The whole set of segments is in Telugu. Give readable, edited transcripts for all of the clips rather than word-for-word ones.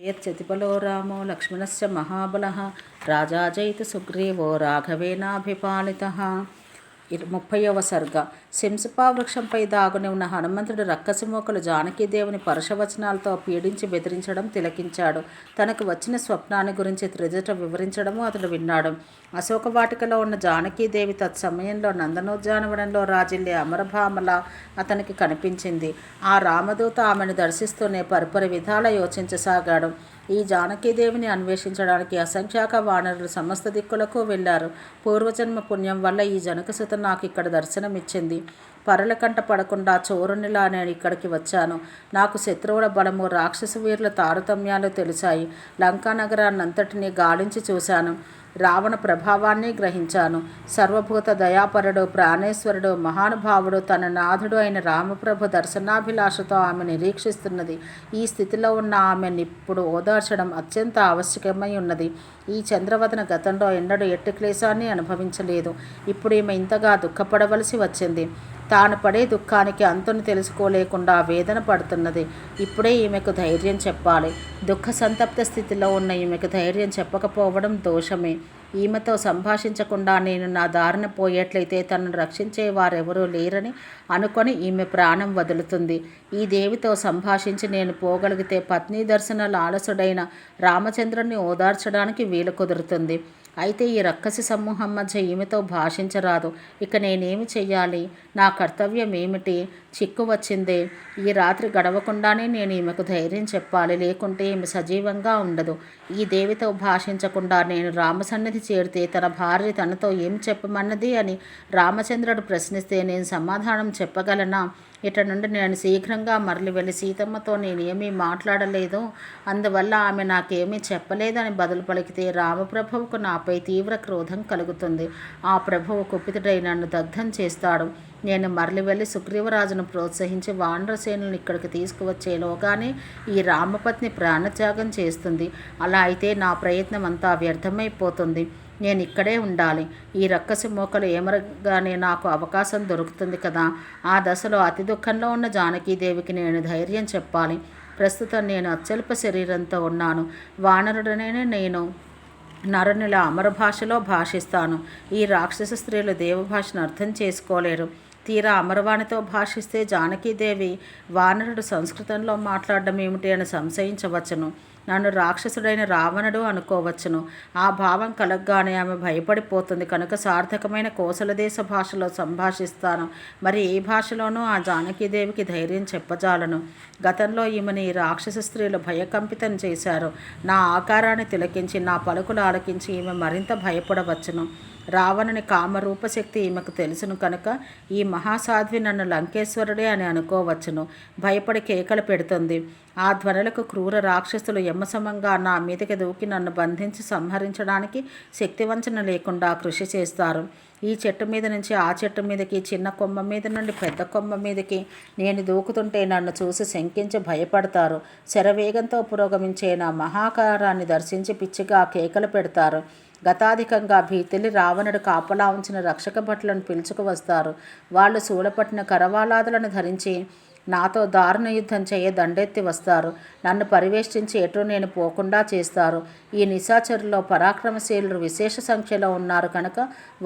యత్యతిపలో రామో లక్ష్మణస్య మహాబలః రాజా జయిత సుగ్రీవో రాఘవేనాభిపాలితః. 30వ సర్గ. శంసుపా వృక్షంపై దాగుని ఉన్న హనుమంతుడు రక్కసిమూకలు జానకీదేవిని పరుషవచనాలతో పీడించి బెదిరించడం తిలకించాడు. తనకు వచ్చిన స్వప్నాన్ని గురించి త్రిజట వివరించడము అతడు విన్నాడు. అశోకవాటికలో ఉన్న జానకీదేవి తత్సమయంలో నందనోద్యానవనంలో రాజిల్లే అమరభామలా అతనికి కనిపించింది. ఆ రామదూత ఆమెను దర్శిస్తూనే పరిపరి విధాల యోచించసాగాడు. ఈ జానకీదేవిని అన్వేషించడానికి అసంఖ్యాక వానరులు సమస్త దిక్కులకు వెళ్ళారు. పూర్వజన్మ పుణ్యం వల్ల ఈ జనకసుత నాకు ఇక్కడ దర్శనమిచ్చింది. పరుల కంట పడకుండా చోరునిలా నేను ఇక్కడికి వచ్చాను. నాకు శత్రువుల బలము, రాక్షస వీరుల తారతమ్యాలు తెలిసాయి. లంకా నగరాన్నంతటినీ గాలించి చూశాను. రావణ ప్రభావాన్ని గ్రహించాను. సర్వభూత దయాపరుడు, ప్రాణేశ్వరుడు, మహానుభావుడు, తన నాథుడు అయిన రామప్రభు దర్శనాభిలాషతో ఆమె నిరీక్షిస్తున్నది. ఈ స్థితిలో ఉన్న ఆమెనిప్పుడు ఓదార్చడం అత్యంత ఆవశ్యకమై ఉన్నది. ఈ చంద్రవదన గతంలో ఎన్నడూ ఎట్టి క్లేశాన్ని అనుభవించలేదు. ఇప్పుడు ఈమె ఇంతగా దుఃఖపడవలసి వచ్చింది. తాను పడే దుఃఖానికి అంతును తెలుసుకోలేకుండా వేదన పడుతున్నది. ఇప్పుడే ఈమెకు ధైర్యం చెప్పాలి. దుఃఖ సంతప్త స్థితిలో ఉన్న ఈమెకు ధైర్యం చెప్పకపోవడం దోషమే. ఈమెతో సంభాషించకుండా నేను నా దారిన పోయేట్లయితే తనను రక్షించే వారెవరూ లేరని అనుకొని ఈమె ప్రాణం వదులుతుంది. ఈ దేవితో సంభాషించి నేను పోగలిగితే పత్ని దర్శన లాలసుడైన రామచంద్రుని ఓదార్చడానికి వీలు కుదురుతుంది. అయితే ఈ రక్కసి సమూహం మధ్య ఈమెతో భాషించరాదు. ఇక నేనేమి చెయ్యాలి? నా కర్తవ్యం ఏమిటి? చిక్కు వచ్చిందే. ఈ రాత్రి గడవకుండానే నేను ఈమెకు ధైర్యం చెప్పాలి, లేకుంటే ఈమె సజీవంగా ఉండదు. ఈ దేవితో భాషించకుండా నేను రామసన్నిధి చేరితే తన భార్య తనతో ఏం చెప్పమన్నది అని రామచంద్రుడు ప్రశ్నిస్తే నేను సమాధానం చెప్పగలనా? ఇట నుండి నేను శీఘ్రంగా మరలి వెళ్ళి సీతమ్మతో నేనేమీ మాట్లాడలేదు, అందువల్ల ఆమె నాకేమీ చెప్పలేదని బదులు పలికితే రామప్రభువుకు నాపై తీవ్ర క్రోధం కలుగుతుంది. ఆ ప్రభువు కుపితుడై నన్ను దగ్ధం చేస్తాడు. నేను మరలి వెళ్ళి సుగ్రీవరాజును ప్రోత్సహించి వానరసేనులను ఇక్కడికి తీసుకువచ్చేలోగానే ఈ రామపత్ని ప్రాణత్యాగం చేస్తుంది. అలా అయితే నా ప్రయత్నం అంతా వ్యర్థమైపోతుంది. నేను ఇక్కడే ఉండాలి. ఈ రక్కసి మోకలు ఏమరగానే నాకు అవకాశం దొరుకుతుంది కదా. ఆ దశలో అతి దుఃఖంలో ఉన్న జానకీదేవికి నేను ధైర్యం చెప్పాలి. ప్రస్తుతం నేను అత్యల్ప శరీరంతో ఉన్నాను. వానరుడనైనా నేను నరునిలా అమర భాషలో భాషిస్తాను. ఈ రాక్షస స్త్రీలు దేవభాషను అర్థం చేసుకోలేరు. తీరా అమరవాణితో భాషిస్తే జానకీదేవి వానరుడు సంస్కృతంలో మాట్లాడడం ఏమిటి అని సంశయించవచ్చును. నన్ను రాక్షసుడైన రావణుడు అనుకోవచ్చును. ఆ భావం కలగ్గానే ఆమె భయపడిపోతుంది. కనుక సార్థకమైన కోసల దేశ భాషలో సంభాషిస్తాను. మరి ఏ భాషలోనూ ఆ జానకీదేవికి ధైర్యం చెప్పజాలను. గతంలో ఈమెని రాక్షస స్త్రీలు భయకంపితం చేశారు. నా ఆకారాన్ని తిలకించి నా పలుకులు ఆలకించి ఈమె మరింత భయపడవచ్చును. రావణుని కామరూపశక్తి ఈమెకు తెలుసును కనుక ఈ మహాసాధ్వి నన్ను లంకేశ్వరుడే అని అనుకోవచ్చును. భయపడి కేకలు పెడుతుంది. ఆ ధ్వనులకు క్రూర రాక్షసులు యమసమంగా నా మీదకి దూకి నన్ను బంధించి సంహరించడానికి శక్తివంచన లేకుండా కృషి చేస్తారు. ఈ చెట్టు మీద నుంచి ఆ చెట్టు మీదకి, చిన్న కొమ్మ మీద నుండి పెద్ద కొమ్మ మీదకి నేను దూకుతుంటే నన్ను చూసి శంకించి భయపడతారు. శరవేగంతో పురోగమించే నా మహాకారాన్ని దర్శించి పిచ్చిగా కేకలు పెడతారు. గతాధికంగా భీతిల్లి రావణుడు కాపలా ఉంచిన రక్షక భటులను పిలుచుకు వస్తారు. వాళ్ళు శూలపట్టిన కరవాలాదులను ధరించి నాతో దారుణ యుద్ధం చేయ దండెత్తి వస్తారు. నన్ను పరివేష్టించి ఎటు నేను పోకుండా చేస్తారు. ఈ నిశాచరులో పరాక్రమశీలురు విశేష సంఖ్యలో ఉన్నారు కనుక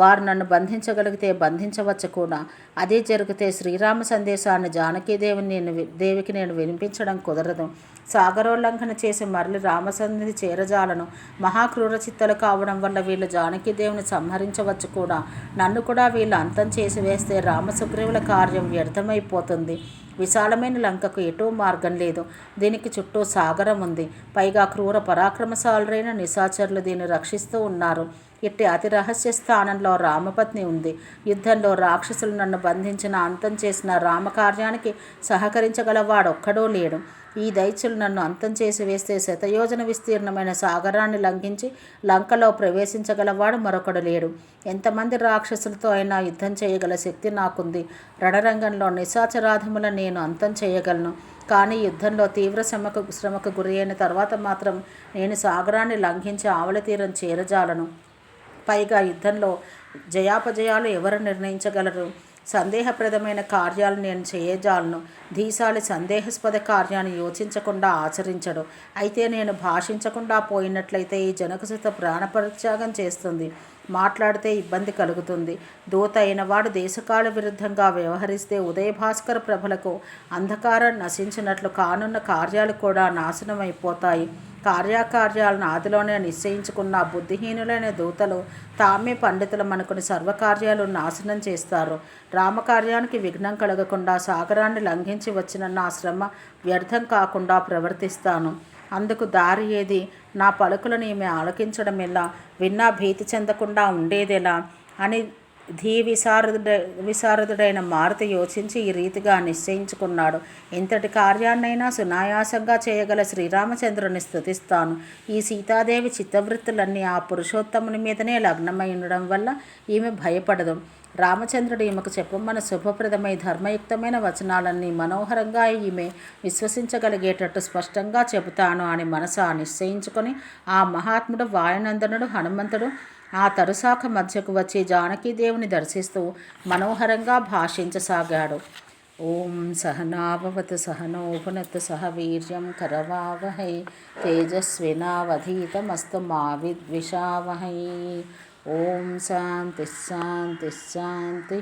వారు నన్ను బంధించగలిగితే బంధించవచ్చు కూడా. అదే జరిగితే శ్రీరామ సందేశాన్ని జానకీదేవికి నేను వినిపించడం కుదరదు. సాగరోల్లంఘన చేసి మరలి రామసన్నిధి చేరజాలను. మహాక్రూర చిత్తలు కావడం వల్ల వీళ్ళు జానకీదేవిని సంహరించవచ్చు కూడా. నన్ను కూడా వీళ్ళు అంతం చేసి వేస్తే రామసుగ్రీవుల కార్యం వ్యర్థమైపోతుంది. విశాలమైన లంకకు ఎటూ మార్గం లేదు. దీనికి చుట్టూ సాగరం ఉంది. పైగా క్రూర పరాక్రమశాలురైన నిశాచరులు దీన్ని రక్షిస్తూ ఉన్నారు. ఇట్టి అతి రహస్య స్థానంలో రామపత్ని ఉంది. యుద్ధంలో రాక్షసులు నన్ను బంధించిన, అంతం చేసిన రామకార్యానికి సహకరించగలవాడొక్కడూ లేడు. ఈ దైత్యులు నన్ను అంతం చేసి వేస్తే శతయోజన విస్తీర్ణమైన సాగరాన్ని లంఘించి లంకలో ప్రవేశించగలవాడు మరొకడు లేడు. ఎంతమంది రాక్షసులతో అయినా యుద్ధం చేయగల శక్తి నాకుంది. రణరంగంలో నిశాచరాధములను నేను అంతం చేయగలను. కానీ యుద్ధంలో తీవ్ర శ్రమకు గురి అయిన తర్వాత మాత్రం నేను సాగరాన్ని లంఘించి ఆవలి తీరం చేరజాలను. పైగా యుద్ధంలో జయాపజయాలు ఎవరు నిర్ణయించగలరు? సందేహప్రదమైన కార్యాలు నేను చేయజాలను. ధీశాలి సందేహాస్పద కార్యాన్ని యోచించకుండా ఆచరించడు. అయితే నేను భాషించకుండా పోయినట్లయితే ఈ జనకసుత ప్రాణపరిత్యాగం చేస్తుంది. మాట్లాడితే ఇబ్బంది కలుగుతుంది. దూత అయినవాడు దేశకాల విరుద్ధంగా వ్యవహరిస్తే ఉదయభాస్కర ప్రభలకు అంధకారం నశించినట్లు కానున్న కార్యాలు కూడా నాశనమైపోతాయి. కార్యాలను ఆదిలోనే నిశ్చయించుకున్న బుద్ధిహీనులైన దూతలు తామే పండితులం అనుకుని సర్వకార్యాలు నాశనం చేస్తారు. రామకార్యానికి విఘ్నం కలగకుండా సాగరాన్ని లంఘించి వచ్చిన నా శ్రమ వ్యర్థం కాకుండా ప్రవర్తిస్తాను. అందుకు దారి ఏది? నా పలుకులను ఈమె ఆలకించడమెలా? విన్నా భీతి చెందకుండా ఉండేదెలా అని విశారదుడైన మారుతి యోచించి ఈ రీతిగా నిశ్చయించుకున్నాడు. ఇంతటి కార్యాన్నైనా సునాయాసంగా చేయగల శ్రీరామచంద్రుని స్తుతిస్తాను. ఈ సీతాదేవి చిత్తవృత్తులన్నీ ఆ పురుషోత్తముని మీదనే లగ్నమై ఉండడం వల్ల ఈమె భయపడదు. రామచంద్రుడు ఈమెకు చెప్పమన్న శుభప్రదమై ధర్మయుక్తమైన వచనాలన్నీ మనోహరంగా ఈమె విశ్వసించగలిగేటట్టు స్పష్టంగా చెబుతాను అని మనసా నిశ్చయించుకొని ఆ మహాత్ముడు వాయునందనుడు హనుమంతుడు ఆ తరుశాఖ మధ్యకు వచ్చి జానకీదేవిని దర్శిస్తూ మనోహరంగా భాషించసాగాడు. ఓం సహనాభవతు సహనో భునత్తు సహ వీర్యం కరవావహై తేజస్వినావధీతమస్తు మా విద్విషావహై. ఓం శాంతి శాంతి శాంతి.